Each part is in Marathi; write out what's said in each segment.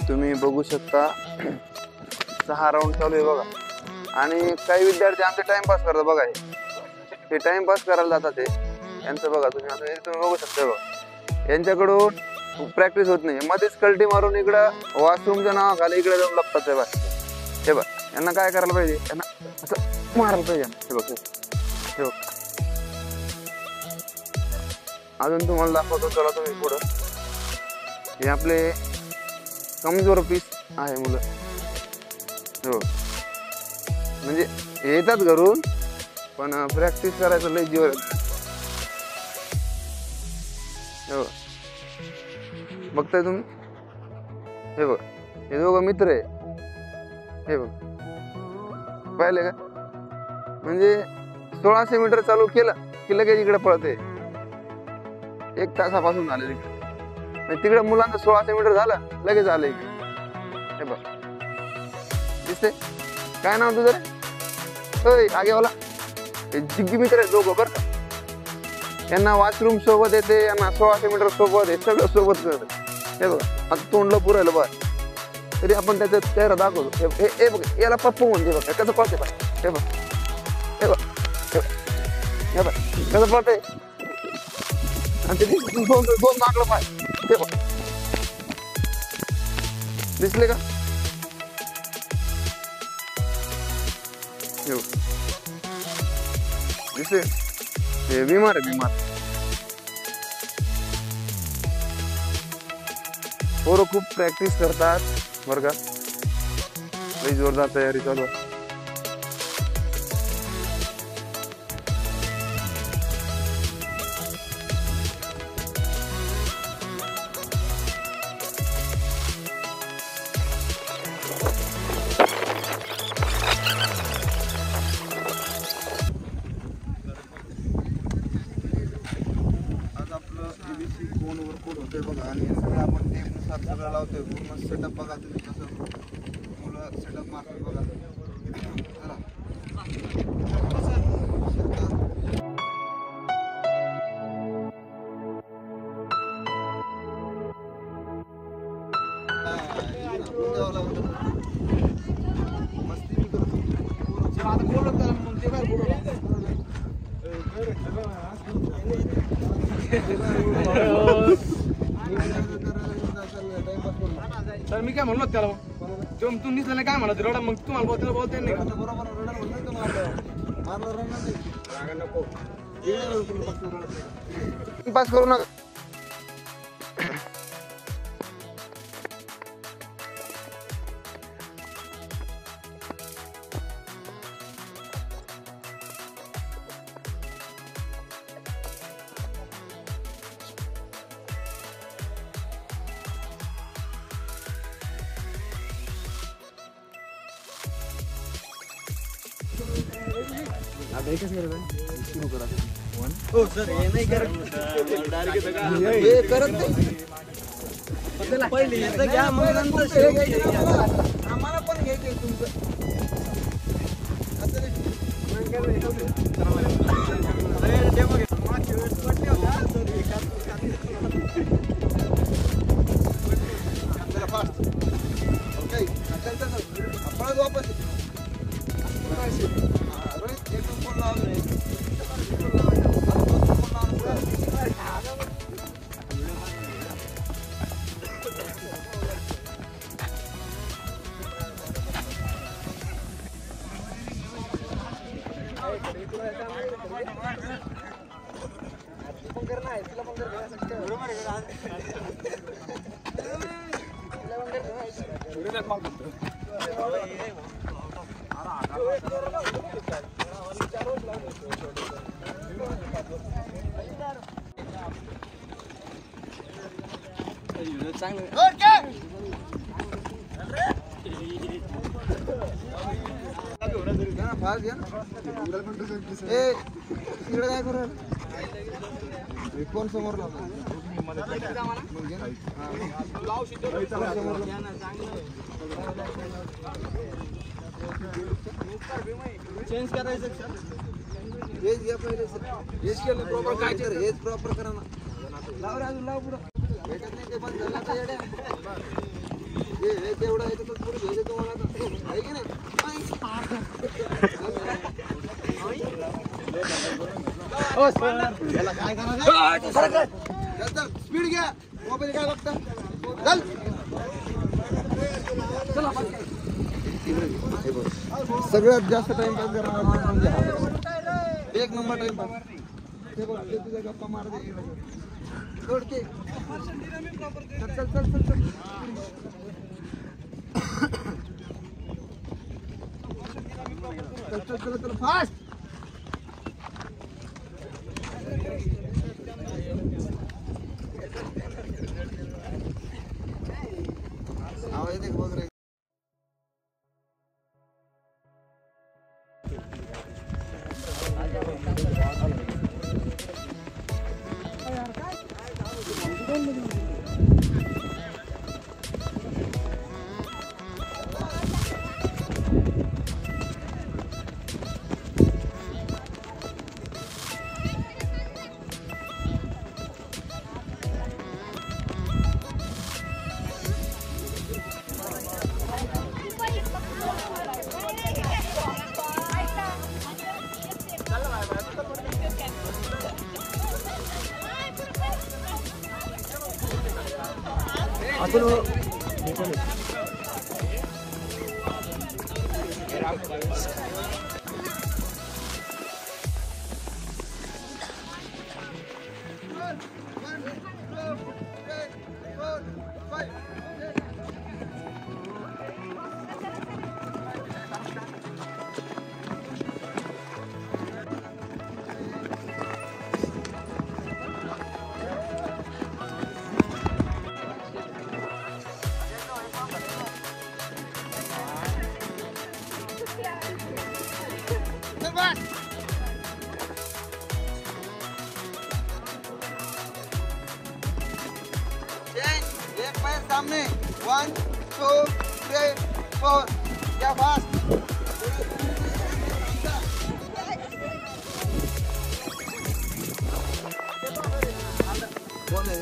तुम्ही बघू शकता 6 राऊंड चालू आहे बघा. आणि काही विद्यार्थी आमचे टाइमपास करतात बघा. हे टाइमपास करायला जातात ते यांचं बघा. तुम्ही बघू शकता बघा. यांच्याकडून प्रॅक्टिस होत नाही. मध्येच कल्टी मारून इकडं वॉशरूमच्या नावाखाली इकडे जाऊन लपतात हे बघ. हे बघ यांना काय करायला पाहिजे, यांना असं मारायला पाहिजे. हे बघ हे बघ. अजून तुम्हाला दाखवतो चला तुम्ही पुढं. हे आपले कमजोर पीस आहे मुलं. हो म्हणजे येतात घरून पण प्रॅक्टिस करायचं लय जीवर. हो बघताय तुम्ही. हे बघ हे दोघं मित्र आहे. हे बघ पाहिले का. म्हणजे 1600 मीटर चालू केलं की लगेच इकडे पळते. 1 तासापासून झाले तिकडे. तिकडे मुलांचं 1600 मीटर झालं लगेच आलं इकडे. हे बघ दिसते. काय नाव तुझं रे आगेवाला. हे जिग्गी मित्र आहे दोघं बरं का. यांना वॉशरूम सोबत येते, यांना 1600 मीटर सोबत हे सगळं सोबत करत. हे बघा आता तोंडला पुरायला बघ तरी आपण त्याचा चेहरा दाखवतो. हे बघ याला पप्पू म्हणते बघ. कसं पळते पाय. हे बघ हे बघ हे बघ कसं पळते. आणि ते दोन मागलं पाय. हे बघ दिसले का. दिसले. हे बिमार आहे बिमार. पोरं खूप प्रॅक्टिस करतात वर्गात. लई जोरदार तयारी चालू आहे. बघा आणि सगळं आपण टेपनुसार सगळं लावतोय. पूर्ण सेटअप बघा तुम्ही कसं मुलं सेटअप मारतात बघा. चला मस्ती मी करतो. आता बोलत त्याला मग ते काय बोलत सर. मी काय म्हणलो त्याला तू निसला काय म्हणत रडा. मग तुम्हाला बोलते बोलते नाही बरोबर रडा म्हणलं मारलं रडा नको पास करू नका. आता एकच सुरू करा. हो सर हे नाही करत. हे करत नाही. पहिले याचं घ्या मग नंतर आम्हाला पण घ्यायचंय तुमचं. वापस काय करू कोण समोर चेंज करायचं. हेच घ्या पहिले सर. हेच केलं प्रॉपर. काय कर हेच प्रॉपर करा ना. लाव रे अजून लाव पुढं. भेटत नाही ते बंद झालं आता येड्या. तेवढा आहे तर पुढे घेऊ देतो मला आता. आहे की नाही? ओ सर याला काय करायचं? चल स्पीड घ्या. मोबाईल काय बघता? चल. सगळ्यात जास्त टाइमपास करणार म्हणजे हा. एक नंबर टाइमपास. हे बघ ते तुझ्या गप्पा मार दे. सोडते. चल चल चल चल चल. चल चल चल चल फास्ट. आवाज येते बघ रे. एक पैर सामने 1 2 3 4 क्या फास्ट. कौन है?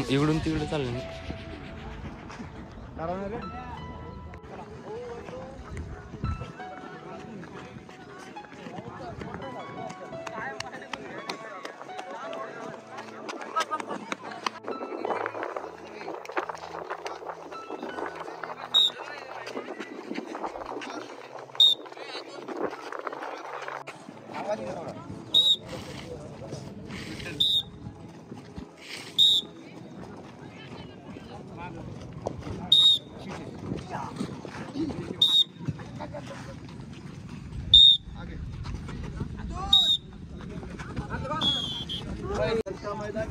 इकडून तिकडे चाललं ना. मैदान